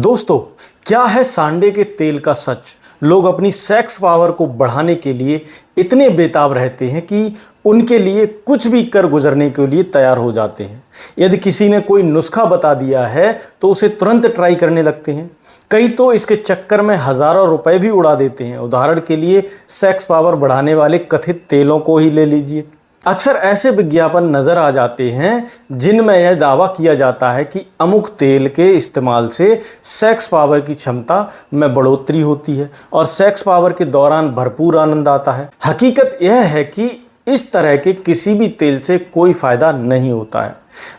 दोस्तों, क्या है सांडे के तेल का सच। लोग अपनी सेक्स पावर को बढ़ाने के लिए इतने बेताब रहते हैं कि उनके लिए कुछ भी कर गुजरने के लिए तैयार हो जाते हैं। यदि किसी ने कोई नुस्खा बता दिया है तो उसे तुरंत ट्राई करने लगते हैं। कई तो इसके चक्कर में हजारों रुपए भी उड़ा देते हैं। उदाहरण के लिए सेक्स पावर बढ़ाने वाले कथित तेलों को ही ले लीजिए। अक्सर ऐसे विज्ञापन नजर आ जाते हैं जिनमें यह दावा किया जाता है कि अमुक तेल के इस्तेमाल से सेक्स पावर की क्षमता में बढ़ोतरी होती है और सेक्स पावर के दौरान भरपूर आनंद आता है। हकीकत यह है कि इस तरह के किसी भी तेल से कोई फायदा नहीं होता है।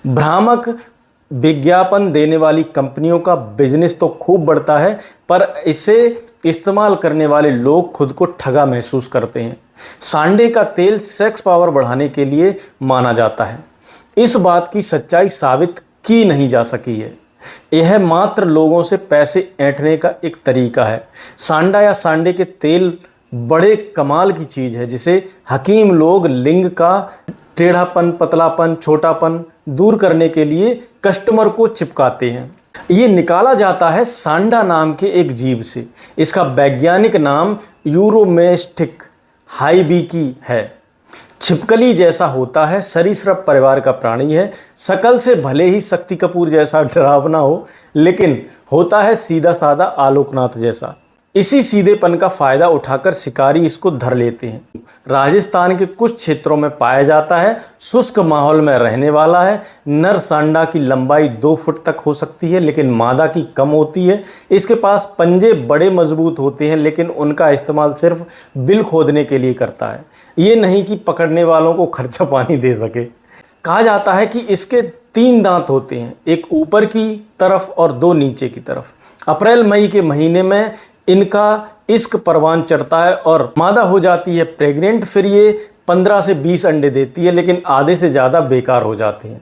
भ्रामक विज्ञापन देने वाली कंपनियों का बिजनेस तो खूब बढ़ता है, पर इसे इस्तेमाल करने वाले लोग खुद को ठगा महसूस करते हैं। सांडे का तेल सेक्स पावर बढ़ाने के लिए माना जाता है। इस बात की सच्चाई साबित की नहीं जा सकी है। यह मात्र लोगों से पैसे ऐंठने का एक तरीका है। सांडा या सांडे के तेल बड़े कमाल की चीज़ है जिसे हकीम लोग लिंग का टेढ़ापन, पतलापन, छोटापन दूर करने के लिए कस्टमर को चिपकाते हैं। ये निकाला जाता है सांडा नाम के एक जीव से। इसका वैज्ञानिक नाम यूरोमेस्टिक हाइबिकी है। छिपकली जैसा होता है, सरीसृप परिवार का प्राणी है। शकल से भले ही शक्ति कपूर जैसा डरावना हो, लेकिन होता है सीधा साधा आलोकनाथ जैसा। इसी सीधेपन का फायदा उठाकर शिकारी इसको धर लेते हैं। राजस्थान के कुछ क्षेत्रों में पाया जाता है। शुष्क माहौल में रहने वाला है। नर सांडा की लंबाई 2 फुट तक हो सकती है, लेकिन मादा की कम होती है। इसके पास पंजे बड़े मजबूत होते हैं, लेकिन उनका इस्तेमाल सिर्फ बिल खोदने के लिए करता है, ये नहीं कि पकड़ने वालों को खर्चा पानी दे सके। कहा जाता है कि इसके 3 दांत होते हैं, एक ऊपर की तरफ और 2 नीचे की तरफ। अप्रैल मई के महीने में इनका इश्क परवान चढ़ता है और मादा हो जाती है प्रेग्नेंट। फिर ये 15 से 20 अंडे देती है, लेकिन आधे से ज़्यादा बेकार हो जाते हैं।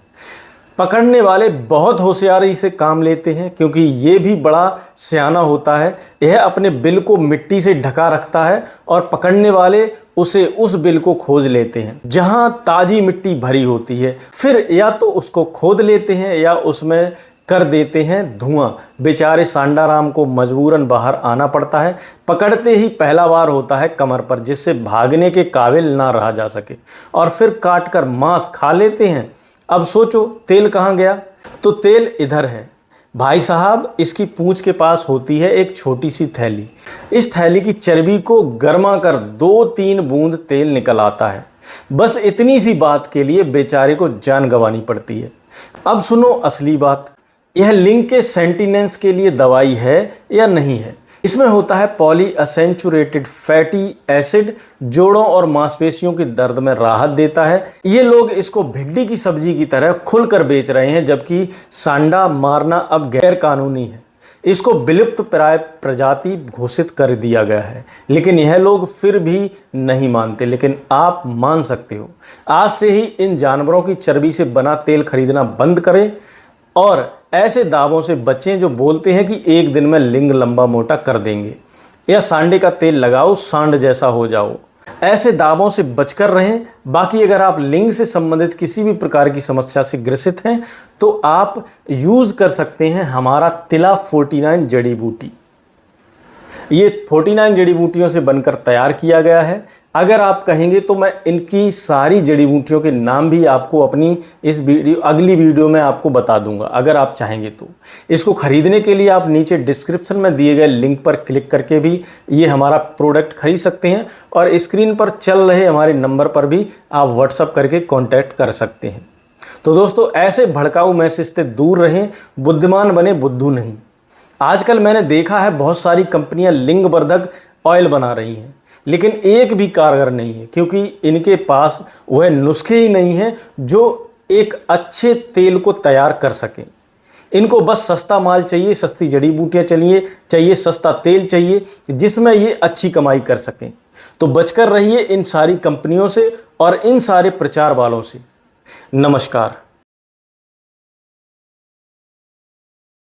पकड़ने वाले बहुत होशियारी से काम लेते हैं, क्योंकि ये भी बड़ा सियाना होता है। यह अपने बिल को मिट्टी से ढका रखता है और पकड़ने वाले उस बिल को खोज लेते हैं जहां ताज़ी मिट्टी भरी होती है। फिर या तो उसको खोद लेते हैं या उसमें कर देते हैं धुआं। बेचारे सांडाराम को मजबूरन बाहर आना पड़ता है। पकड़ते ही पहला वार होता है कमर पर, जिससे भागने के काबिल ना रहा जा सके, और फिर काट कर मांस खा लेते हैं। अब सोचो तेल कहाँ गया? तो तेल इधर है भाई साहब। इसकी पूंछ के पास होती है एक छोटी सी थैली। इस थैली की चर्बी को गर्मा कर 2-3 बूंद तेल निकल आता है। बस इतनी सी बात के लिए बेचारे को जान गंवानी पड़ती है। अब सुनो असली बात। यह लिंग के सेंटिनेंस के लिए दवाई है या नहीं है? इसमें होता है पॉलीअसेंचुरेटेड फैटी एसिड, जोड़ों और मांसपेशियों के दर्द में राहत देता है। ये लोग इसको भिंडी की सब्जी की तरह खुलकर बेच रहे हैं, जबकि सांडा मारना अब गैर कानूनी है। इसको विलुप्त प्राय प्रजाति घोषित कर दिया गया है, लेकिन यह लोग फिर भी नहीं मानते। लेकिन आप मान सकते हो। आज से ही इन जानवरों की चर्बी से बना तेल खरीदना बंद करें और ऐसे दावों से बचें जो बोलते हैं कि एक दिन में लिंग लंबा मोटा कर देंगे, या सांडे का तेल लगाओ सांड जैसा हो जाओ। ऐसे दावों से बचकर रहें। बाकी अगर आप लिंग से संबंधित किसी भी प्रकार की समस्या से ग्रसित हैं तो आप यूज कर सकते हैं हमारा तिला 49 जड़ी बूटी। ये 49 जड़ी बूटियों से बनकर तैयार किया गया है। अगर आप कहेंगे तो मैं इनकी सारी जड़ी बूटियों के नाम भी आपको अपनी इस अगली वीडियो में आपको बता दूंगा, अगर आप चाहेंगे तो। इसको खरीदने के लिए आप नीचे डिस्क्रिप्शन में दिए गए लिंक पर क्लिक करके भी ये हमारा प्रोडक्ट खरीद सकते हैं, और स्क्रीन पर चल रहे हमारे नंबर पर भी आप व्हाट्सअप करके कॉन्टैक्ट कर सकते हैं। तो दोस्तों, ऐसे भड़काऊ मैसेज से दूर रहें, बुद्धिमान बने, बुद्धू नहीं। आजकल मैंने देखा है बहुत सारी कंपनियां लिंग वर्धक ऑयल बना रही हैं, लेकिन एक भी कारगर नहीं है, क्योंकि इनके पास वह नुस्खे ही नहीं हैं जो एक अच्छे तेल को तैयार कर सकें। इनको बस सस्ता माल चाहिए, सस्ती जड़ी बूटियाँ चाहिए, सस्ता तेल चाहिए, जिसमें ये अच्छी कमाई कर सकें। तो बचकर रहिए इन सारी कंपनियों से और इन सारे प्रचार वालों से। नमस्कार।